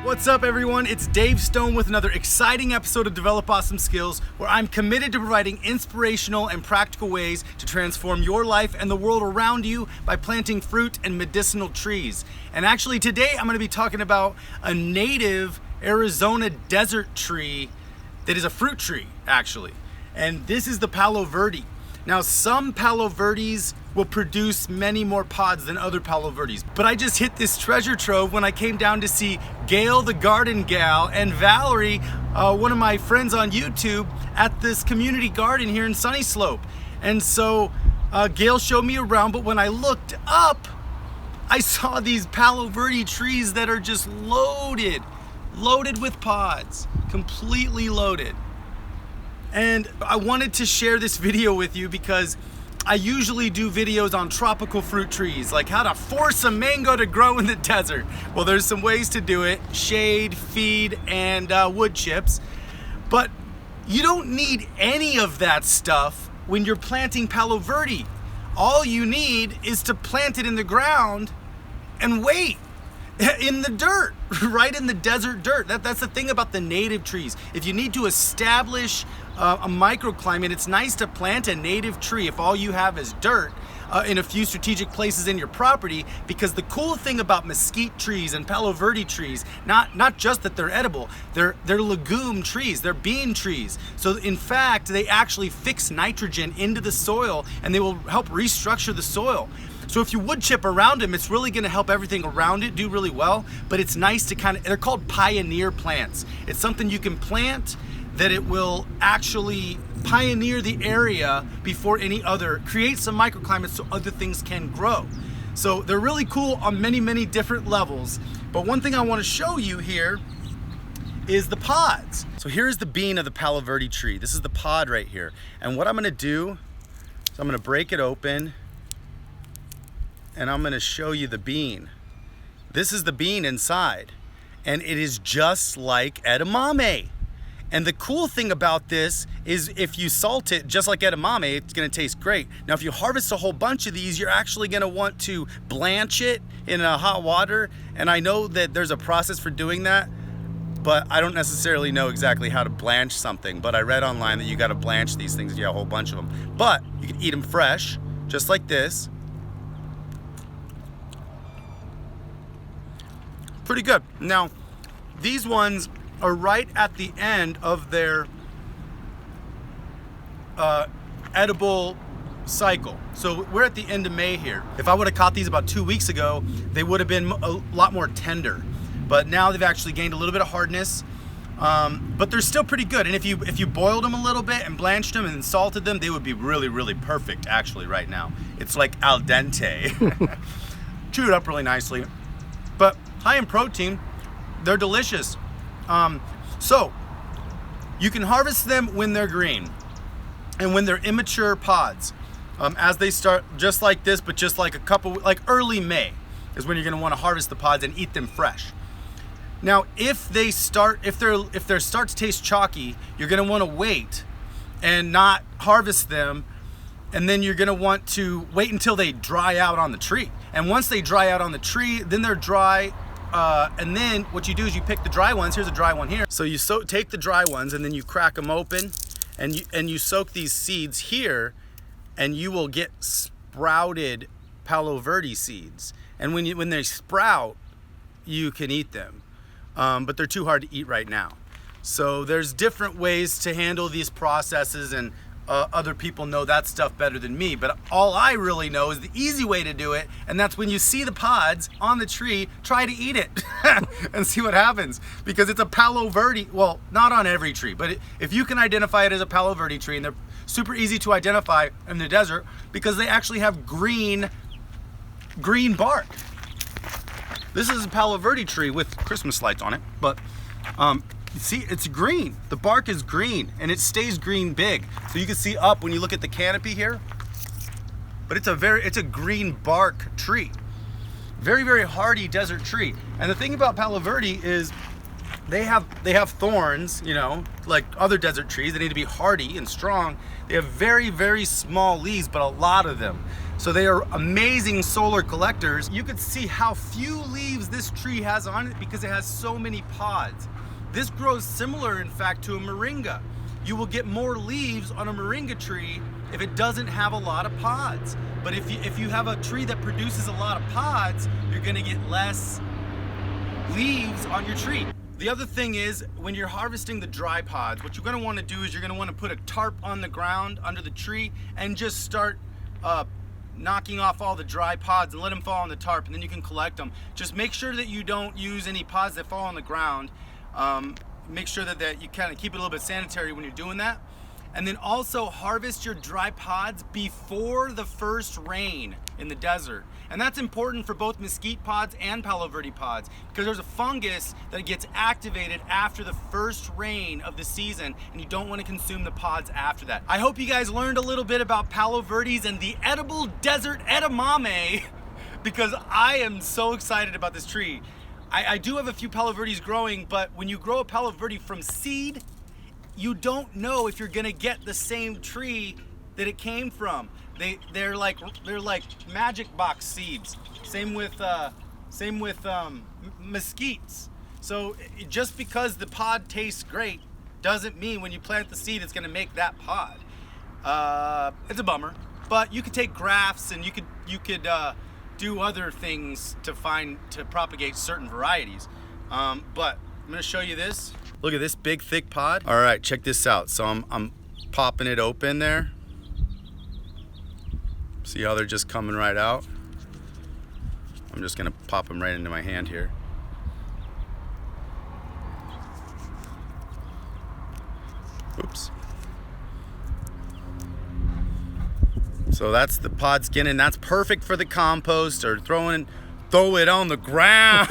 What's up, everyone? It's Dave Stone with another exciting episode of Develop Awesome Skills, where I'm committed to providing inspirational and practical ways to transform your life and the world around you by planting fruit and medicinal trees. And actually today I'm going to be talking about a native Arizona desert tree that is a fruit tree, actually. And this is the Palo Verde. Now, some Palo Verdes will produce many more pods than other Palo Verdes, but I just hit this treasure trove when I came down to see Gail the Garden Gal and Valerie, one of my friends on YouTube, at this community garden here in Sunny Slope. And so Gail showed me around, but when I looked up, I saw these Palo Verde trees that are just loaded with pods, completely loaded. And I wanted to share this video with you because I usually do videos on tropical fruit trees, like how to force a mango to grow in the desert. Well, there's some ways to do it: shade, feed, and wood chips. But you don't need any of that stuff when you're planting Palo Verde. All you need is to plant it in the ground and wait. In the dirt, right in the desert dirt. That's the thing about the native trees. If you need to establish a microclimate, it's nice to plant a native tree if all you have is dirt in a few strategic places in your property, because the cool thing about mesquite trees and Palo Verde trees, not just that they're edible, they're legume trees, they're bean trees. So in fact, they actually fix nitrogen into the soil and they will help restructure the soil. So if you wood chip around them, it's really gonna help everything around it do really well, but it's nice to they're called pioneer plants. It's something you can plant that it will actually pioneer the area before any other, create some microclimates so other things can grow. So they're really cool on many, many different levels. But one thing I wanna show you here is the pods. So here's the bean of the Palo Verde tree. This is the pod right here. And what I'm gonna do is I'm gonna break it open, and I'm gonna show you the bean. This is the bean inside, and it is just like edamame. And the cool thing about this is if you salt it just like edamame, it's gonna taste great. Now, if you harvest a whole bunch of these, you're actually gonna want to blanch it in hot water. And I know that there's a process for doing that, but I don't necessarily know exactly how to blanch something. But I read online that you gotta blanch these things, you have a whole bunch of them. But you can eat them fresh, just like this. Pretty good. Now, these ones are right at the end of their edible cycle. So we're at the end of May here. If I would have caught these about 2 weeks ago, they would have been a lot more tender. But now they've actually gained a little bit of hardness, but they're still pretty good. And if you boiled them a little bit and blanched them and salted them, they would be really, really perfect actually right now. It's like al dente. Chewed up really nicely. But high in protein, they're delicious. So you can harvest them when they're green and when they're immature pods. As they start, just like this, but just like like early May is when you're gonna wanna harvest the pods and eat them fresh. Now, if their start to taste chalky, you're gonna wanna wait and not harvest them, and then you're gonna want to wait until they dry out on the tree. And once they dry out on the tree, then they're dry. And then what you do is you pick the dry ones. Here's a dry one here. So you take the dry ones and then you crack them open, and you soak these seeds here, and you will get sprouted Palo Verde seeds. And when they sprout, you can eat them, but they're too hard to eat right now. So there's different ways to handle these processes, and other people know that stuff better than me, but all I really know is the easy way to do it, and that's when you see the pods on the tree, try to eat it and see what happens, because it's a Palo Verde. Well, not on every tree, but if you can identify it as a Palo Verde tree, and they're super easy to identify in the desert because they actually have green bark. This is a Palo Verde tree with Christmas lights on it, but see, it's green. The bark is green, and it stays green big. So you can see up when you look at the canopy here, but it's a green bark tree. Very, very hardy desert tree. And the thing about Palo Verde is they have thorns, you know, like other desert trees. They need to be hardy and strong. They have very, very small leaves, but a lot of them. So they are amazing solar collectors. You could see how few leaves this tree has on it because it has so many pods. This grows similar, in fact, to a moringa. You will get more leaves on a moringa tree if it doesn't have a lot of pods. But if you have a tree that produces a lot of pods, you're gonna get less leaves on your tree. The other thing is, when you're harvesting the dry pods, what you're gonna wanna do is you're gonna wanna put a tarp on the ground under the tree and just start knocking off all the dry pods and let them fall on the tarp, and then you can collect them. Just make sure that you don't use any pods that fall on the ground. Make sure that you kind of keep it a little bit sanitary when you're doing that. And then also harvest your dry pods before the first rain in the desert. And that's important for both mesquite pods and Palo Verde pods, because there's a fungus that gets activated after the first rain of the season, and you don't want to consume the pods after that. I hope you guys learned a little bit about Palo Verdes and the edible desert edamame, because I am so excited about this tree. I do have a few Palo Verdes growing, but when you grow a Palo Verde from seed, you don't know if you're gonna get the same tree that it came from. They're like magic box seeds. Same with mesquites. So just because the pod tastes great doesn't mean when you plant the seed it's gonna make that pod. It's a bummer, but you could take grafts and you could do other things to propagate certain varieties. But I'm gonna show you this. Look at this big thick pod. All right, check this out. So I'm popping it open there. See how they're just coming right out? I'm just gonna pop them right into my hand here. Oops. So that's the pod skin, and that's perfect for the compost or throw it on the ground.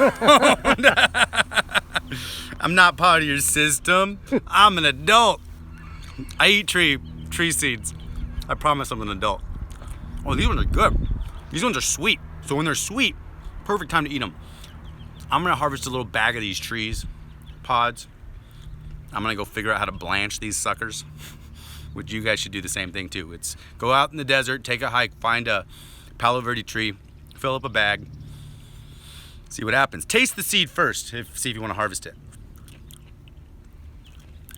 I'm not part of your system. I'm an adult. I eat tree seeds. I promise I'm an adult. Oh, these ones are good. These ones are sweet. So when they're sweet, perfect time to eat them. I'm gonna harvest a little bag of these pods. I'm gonna go figure out how to blanch these suckers, which you guys should do the same thing too. It's go out in the desert, take a hike, find a Palo Verde tree, fill up a bag, see what happens. Taste the seed first, see if you wanna harvest it.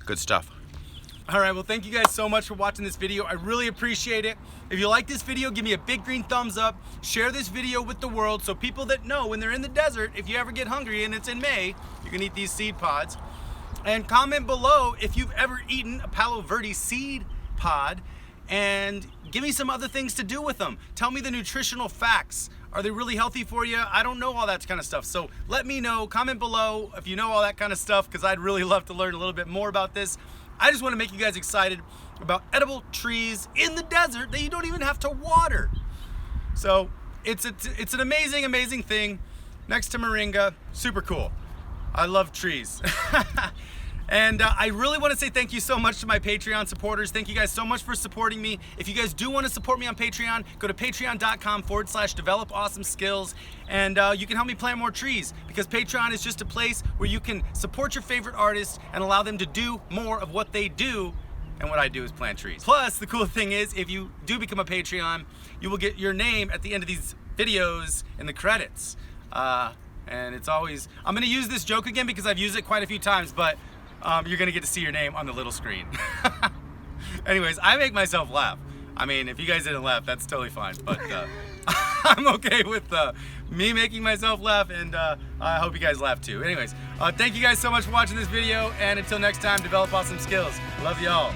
Good stuff. All right, well, thank you guys so much for watching this video. I really appreciate it. If you like this video, give me a big green thumbs up. Share this video with the world so people that know when they're in the desert, if you ever get hungry and it's in May, you can eat these seed pods. And comment below if you've ever eaten a Palo Verde seed pod, and give me some other things to do with them. Tell me the nutritional facts. Are they really healthy for you? I don't know all that kind of stuff. So let me know, comment below if you know all that kind of stuff, because I'd really love to learn a little bit more about this. I just want to make you guys excited about edible trees in the desert that you don't even have to water. So it's an amazing, amazing thing. Next to moringa, super cool. I love trees. And I really want to say thank you so much to my Patreon supporters. Thank you guys so much for supporting me. If you guys do want to support me on Patreon, go to patreon.com/developawesomeskills, and you can help me plant more trees, because Patreon is just a place where you can support your favorite artists and allow them to do more of what they do. And what I do is plant trees. Plus, the cool thing is, if you do become a Patreon, you will get your name at the end of these videos in the credits. And it's always, I'm gonna use this joke again because I've used it quite a few times, but you're gonna get to see your name on the little screen. Anyways, I make myself laugh. I mean, if you guys didn't laugh, that's totally fine, but I'm okay with me making myself laugh, and I hope you guys laugh too. Anyways, thank you guys so much for watching this video, and until next time, develop awesome skills. Love y'all.